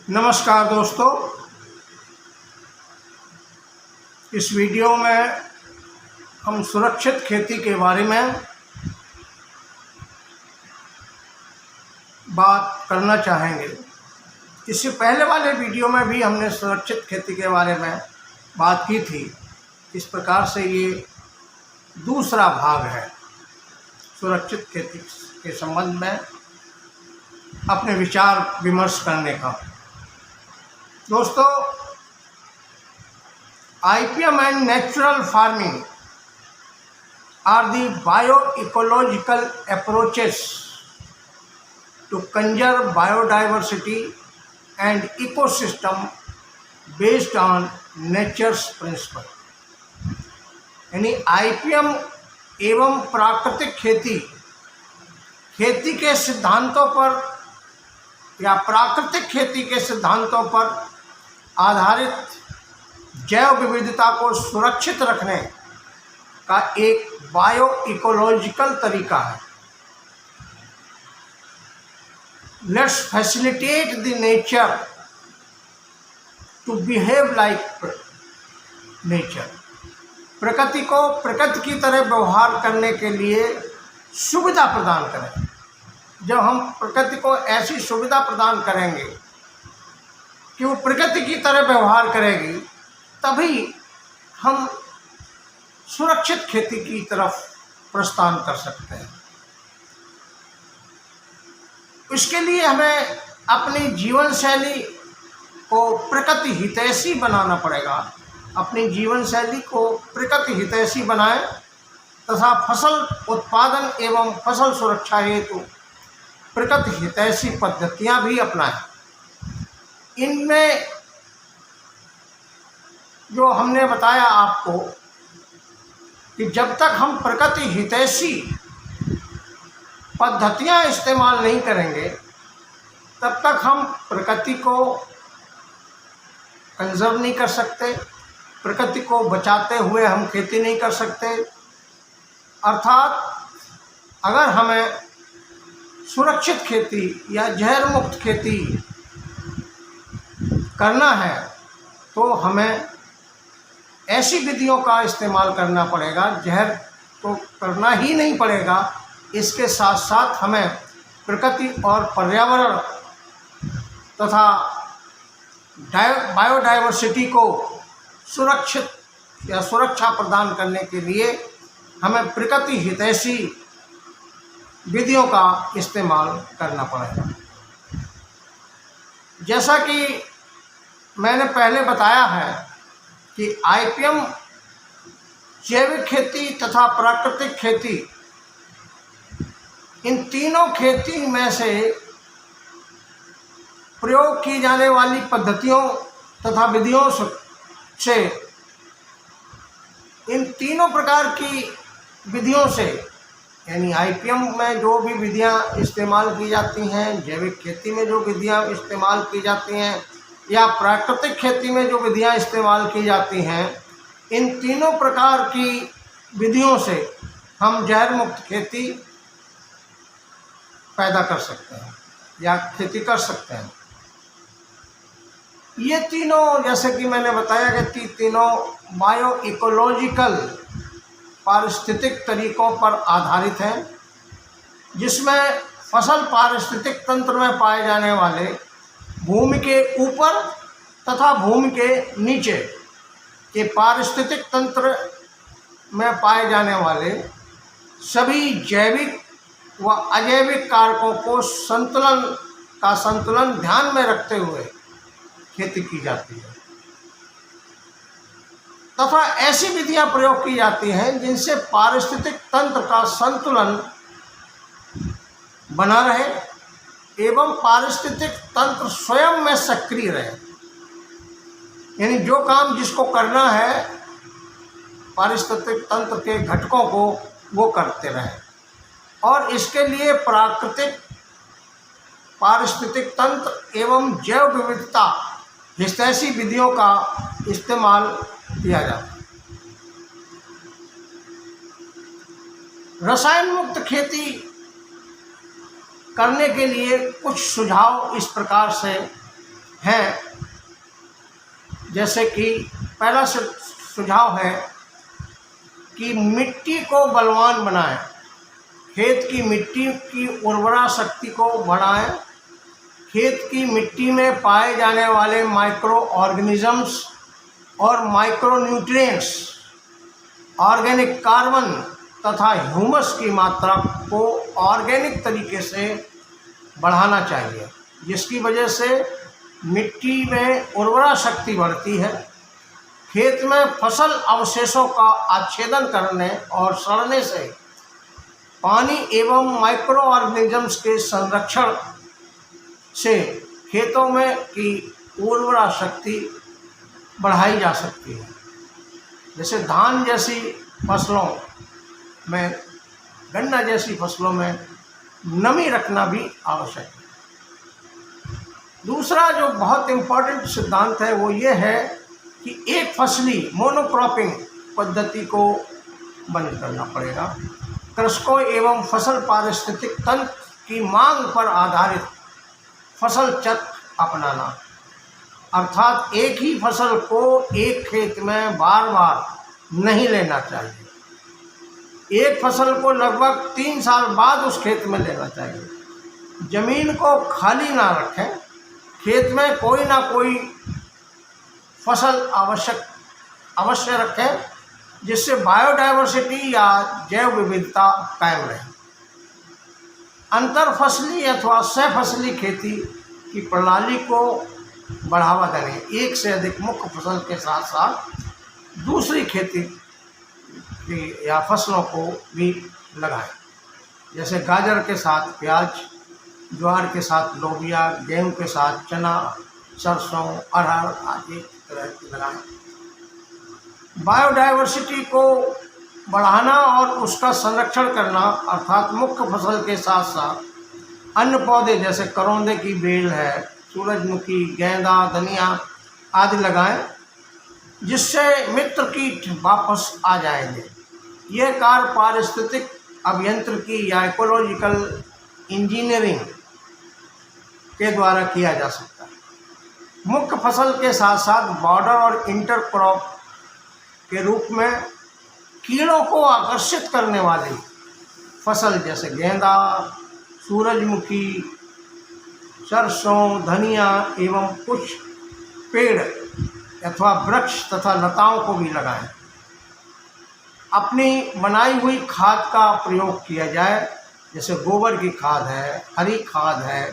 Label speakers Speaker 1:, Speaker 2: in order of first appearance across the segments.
Speaker 1: नमस्कार दोस्तों, इस वीडियो में हम सुरक्षित खेती के बारे में बात करना चाहेंगे। इससे पहले वाले वीडियो में भी हमने सुरक्षित खेती के बारे में बात की थी। इस प्रकार से ये दूसरा भाग है सुरक्षित खेती के संबंध में अपने विचार विमर्श करने का। दोस्तों, IPM and natural farming are the bioecological approaches to conserve biodiversity and ecosystem based on nature's principle। यानी IPM एवं प्राकृतिक खेती के सिद्धांतों पर या प्राकृतिक खेती के सिद्धांतों पर आधारित जैव विविधता को सुरक्षित रखने का एक बायो इकोलॉजिकल तरीका है। Let's facilitate the nature to behave like nature. प्रकृति को प्रकृति की तरह व्यवहार करने के लिए सुविधा प्रदान करें। जब हम प्रकृति को ऐसी सुविधा प्रदान करेंगे कि वो प्रकृति की तरह व्यवहार करेगी, तभी हम सुरक्षित खेती की तरफ प्रस्थान कर सकते हैं। इसके लिए हमें अपनी जीवन शैली को प्रकृति हितैषी बनाना पड़ेगा। अपनी जीवन शैली को प्रकृति हितैषी बनाएं तथा फसल उत्पादन एवं फसल सुरक्षा हेतु प्रकृति हितैषी पद्धतियां भी अपनाएं। इनमें जो हमने बताया आपको कि जब तक हम प्रकृति हितैषी पद्धतियां इस्तेमाल नहीं करेंगे, तब तक हम प्रकृति को कंजर्व नहीं कर सकते, प्रकृति को बचाते हुए हम खेती नहीं कर सकते। अर्थात अगर हमें सुरक्षित खेती या जहर मुक्त खेती करना है तो हमें ऐसी विधियों का इस्तेमाल करना पड़ेगा। जहर तो करना ही नहीं पड़ेगा, इसके साथ साथ हमें प्रकृति और पर्यावरण तथा बायोडाइवर्सिटी को सुरक्षित या सुरक्षा प्रदान करने के लिए हमें प्रकृति हितैषी विधियों का इस्तेमाल करना पड़ेगा। जैसा कि मैंने पहले बताया है कि IPM जैविक खेती तथा प्राकृतिक खेती, इन तीनों खेती में से प्रयोग की जाने वाली पद्धतियों तथा विधियों से इन तीनों प्रकार की विधियों से, यानी IPM में जो भी विधियां इस्तेमाल की जाती हैं, जैविक खेती में जो विधियां इस्तेमाल की जाती हैं या प्राकृतिक खेती में जो विधियां इस्तेमाल की जाती हैं, इन तीनों प्रकार की विधियों से हम जहर मुक्त खेती पैदा कर सकते हैं या खेती कर सकते हैं। ये तीनों, जैसे कि मैंने बताया कि तीनों बायो इकोलॉजिकल पारिस्थितिक तरीकों पर आधारित हैं, जिसमें फसल पारिस्थितिक तंत्र में पाए जाने वाले भूमि के ऊपर तथा भूमि के नीचे के पारिस्थितिक तंत्र में पाए जाने वाले सभी जैविक व अजैविक कारकों को संतुलन ध्यान में रखते हुए खेती की जाती है तथा ऐसी विधियां प्रयोग की जाती हैं जिनसे पारिस्थितिक तंत्र का संतुलन बना रहे एवं पारिस्थितिक तंत्र स्वयं में सक्रिय रहे। यानी जो काम जिसको करना है, पारिस्थितिक तंत्र के घटकों को वो करते रहें और इसके लिए प्राकृतिक पारिस्थितिक तंत्र एवं जैव विविधता हितैषी विधियों का इस्तेमाल किया जाता है। रसायन मुक्त खेती करने के लिए कुछ सुझाव इस प्रकार से हैं, जैसे कि पहला सुझाव है कि मिट्टी को बलवान बनाएं, खेत की मिट्टी की उर्वरा शक्ति को बढ़ाएं, खेत की मिट्टी में पाए जाने वाले माइक्रो ऑर्गेनिजम्स और माइक्रो न्यूट्रिएंट्स, ऑर्गेनिक कार्बन तथा ह्यूमस की मात्रा को ऑर्गेनिक तरीके से बढ़ाना चाहिए, जिसकी वजह से मिट्टी में उर्वरा शक्ति बढ़ती है। खेत में फसल अवशेषों का आच्छेदन करने और सड़ने से पानी एवं माइक्रो ऑर्गेनिजम्स के संरक्षण से खेतों में की उर्वरा शक्ति बढ़ाई जा सकती है। जैसे धान जैसी फसलों में, गन्ना जैसी फसलों में नमी रखना भी आवश्यक है। दूसरा जो बहुत इम्पोर्टेंट सिद्धांत है वो ये है कि एक फसली मोनोक्रॉपिंग पद्धति को बंद करना पड़ेगा। कृषकों एवं फसल पारिस्थितिक तंत्र की मांग पर आधारित फसल चक्र अपनाना, अर्थात एक ही फसल को एक खेत में बार बार नहीं लेना चाहिए। एक फसल को लगभग 3 साल बाद उस खेत में लेना चाहिए। जमीन को खाली ना रखें, खेत में कोई ना कोई फसल अवश्य रखें, जिससे बायोडायवर्सिटी या जैव विविधता कायम रहे। अंतर फसली अथवा सहफसली खेती की प्रणाली को बढ़ावा देने, एक से अधिक मुख्य फसल के साथ साथ दूसरी खेती या फसलों को भी लगाएं, जैसे गाजर के साथ प्याज, ज्वार के साथ लोबिया, गेहूं के साथ चना, सरसों, अरहर आदि तरह की लगाएं। बायोडायवर्सिटी को बढ़ाना और उसका संरक्षण करना, अर्थात मुख्य फसल के साथ साथ अन्य पौधे जैसे करौंदे की बेल है, सूरजमुखी, गेंदा, धनिया आदि लगाएं, जिससे मित्र कीट वापस आ जाएंगे। यह कार्य पारिस्थितिक अभियांत्रिकी या इकोलॉजिकल इंजीनियरिंग के द्वारा किया जा सकता है। मुख्य फसल के साथ साथ बॉर्डर और इंटर क्रॉप के रूप में कीड़ों को आकर्षित करने वाली फसल जैसे गेंदा, सूरजमुखी, सरसों, धनिया एवं कुछ पेड़ अथवा वृक्ष तथा लताओं को भी लगाएं। अपनी बनाई हुई खाद का प्रयोग किया जाए, जैसे गोबर की खाद है, हरी खाद है,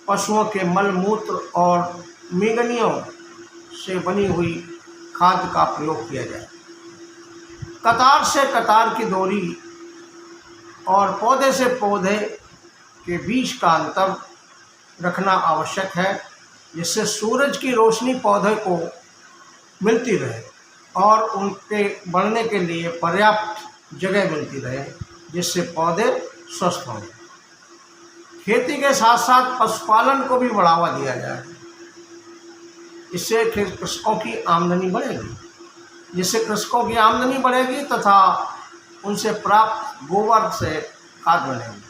Speaker 1: पशुओं के मल मूत्र और मेगनियों से बनी हुई खाद का प्रयोग किया जाए। कतार से कतार की दूरी और पौधे से पौधे के बीच का अंतर रखना आवश्यक है, जिससे सूरज की रोशनी पौधे को मिलती रहे और उनके बढ़ने के लिए पर्याप्त जगह मिलती रहे, जिससे पौधे स्वस्थ हों। खेती के साथ साथ पशुपालन को भी बढ़ावा दिया जाए, इससे कृषकों की आमदनी बढ़ेगी। जिससे कृषकों की आमदनी बढ़ेगी तथा उनसे प्राप्त गोबर से खाद बनेगी।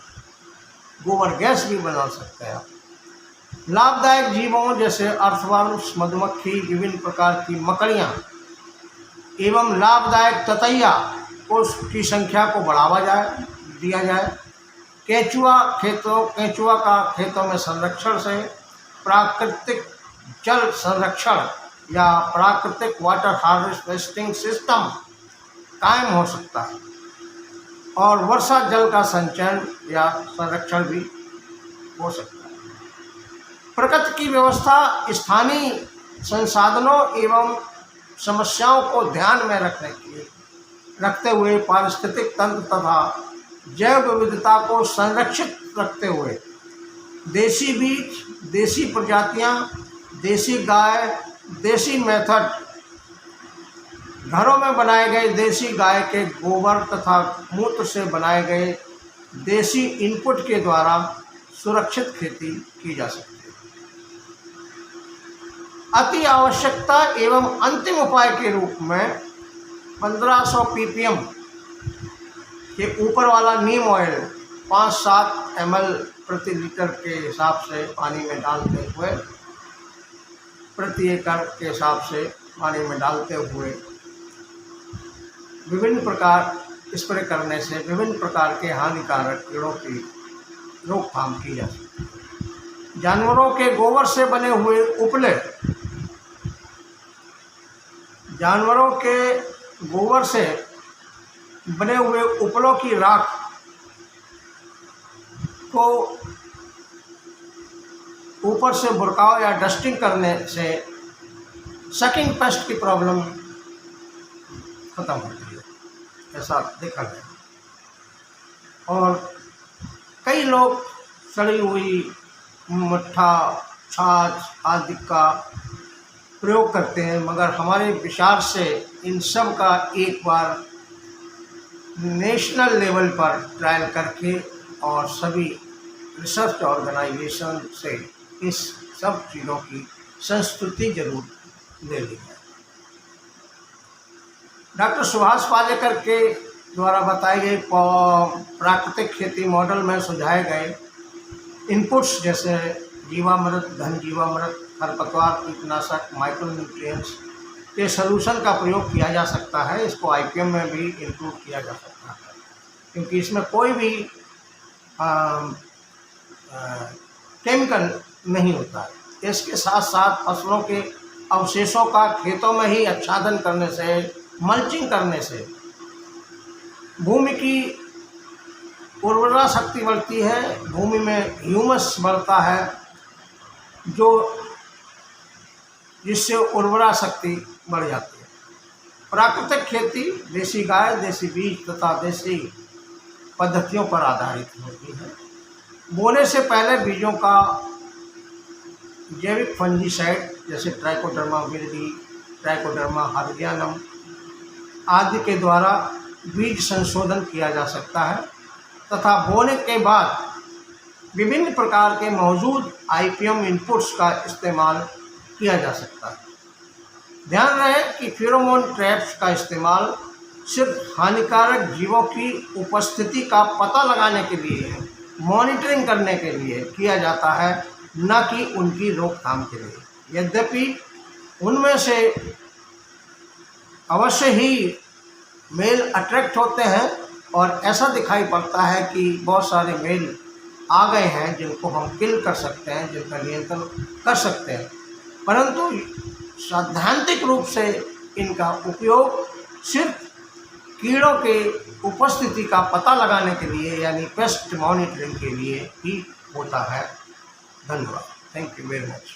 Speaker 1: गोबर गैस भी बना सकते हैं। लाभदायक जीवों जैसे अर्थवर्म्स, मधुमक्खी, विभिन्न प्रकार की मकड़ियाँ एवं लाभदायक ततैया की संख्या को बढ़ावा दिया जाए। केंचुआ का खेतों में संरक्षण से प्राकृतिक जल संरक्षण या प्राकृतिक वाटर हार्वेस्टिंग सिस्टम कायम हो सकता है और वर्षा जल का संचयन या संरक्षण भी हो सकता है। प्रकृति की व्यवस्था स्थानीय संसाधनों एवं समस्याओं को ध्यान में रखते हुए पारिस्थितिक तंत्र तथा जैव विविधता को संरक्षित रखते हुए देसी बीज, देसी प्रजातियां, देसी गाय, देसी मेथड, घरों में बनाए गए देसी गाय के गोबर तथा मूत्र से बनाए गए देसी इनपुट के द्वारा सुरक्षित खेती की जा सकती है। अति आवश्यकता एवं अंतिम उपाय के रूप में 1500 ppm के ऊपर वाला नीम ऑयल 5-7 ml प्रति लीटर के हिसाब से पानी में डालते हुए प्रति एकड़ के हिसाब से पानी में डालते हुए विभिन्न प्रकार स्प्रे करने से विभिन्न प्रकार के हानिकारक कीड़ों की रोकथाम की जा सकती है। जानवरों के गोबर से बने हुए उपले, जानवरों के गोबर से बने हुए उपलों की राख को ऊपर से बुरकाव या डस्टिंग करने से सकिंग पेस्ट की प्रॉब्लम खत्म होती है, ऐसा देखा गया। और कई लोग सड़ी हुई मट्ठा, छाछ आदि का प्रयोग करते हैं, मगर हमारे विचार से इन सब का एक बार नेशनल लेवल पर ट्रायल करके और सभी रिसर्च ऑर्गेनाइजेशन से इस सब चीज़ों की संस्तुति जरूर ले ली जाए। डॉक्टर सुभाष पालेकर के द्वारा बताई गई प्राकृतिक खेती मॉडल में सुझाए गए इनपुट्स जैसे जीवामृत, घन जीवामृत, खरपतवार कीटनाशक, माइक्रोन्यूट्रिएंट्स के सलूशन का प्रयोग किया जा सकता है। इसको आईपीएम में भी इंक्लूड किया जा सकता है, क्योंकि इसमें कोई भी केमिकल नहीं होता है। इसके साथ साथ फसलों के अवशेषों का खेतों में ही आच्छादन करने से, मल्चिंग करने से भूमि की उर्वरा शक्ति बढ़ती है, भूमि में ह्यूमस बढ़ता है, जिससे उर्वरा शक्ति बढ़ जाती है। प्राकृतिक खेती देसी गाय, देसी बीज तथा देसी पद्धतियों पर आधारित होती है। बोने से पहले बीजों का जैविक फंजीसाइड जैसे ट्राइकोडर्मा विरिडी, ट्राइकोडर्मा हार्जियानम आदि के द्वारा बीज संशोधन किया जा सकता है तथा बोने के बाद विभिन्न प्रकार के मौजूद आईपीएम इनपुट्स का इस्तेमाल किया जा सकता है। ध्यान रहे कि फेरोमोन ट्रैप्स का इस्तेमाल सिर्फ हानिकारक जीवों की उपस्थिति का पता लगाने के लिए, मॉनिटरिंग करने के लिए किया जाता है, न कि उनकी रोकथाम के लिए। यद्यपि उनमें से अवश्य ही मेल अट्रैक्ट होते हैं और ऐसा दिखाई पड़ता है कि बहुत सारे मेल आ गए हैं जिनको हम किल कर सकते हैं, जिनका नियंत्रण कर सकते हैं, परंतु सैद्धांतिक रूप से इनका उपयोग सिर्फ कीड़ों के उपस्थिति का पता लगाने के लिए यानी पेस्ट मॉनिटरिंग के लिए ही होता है। धन्यवाद। Thank you very much.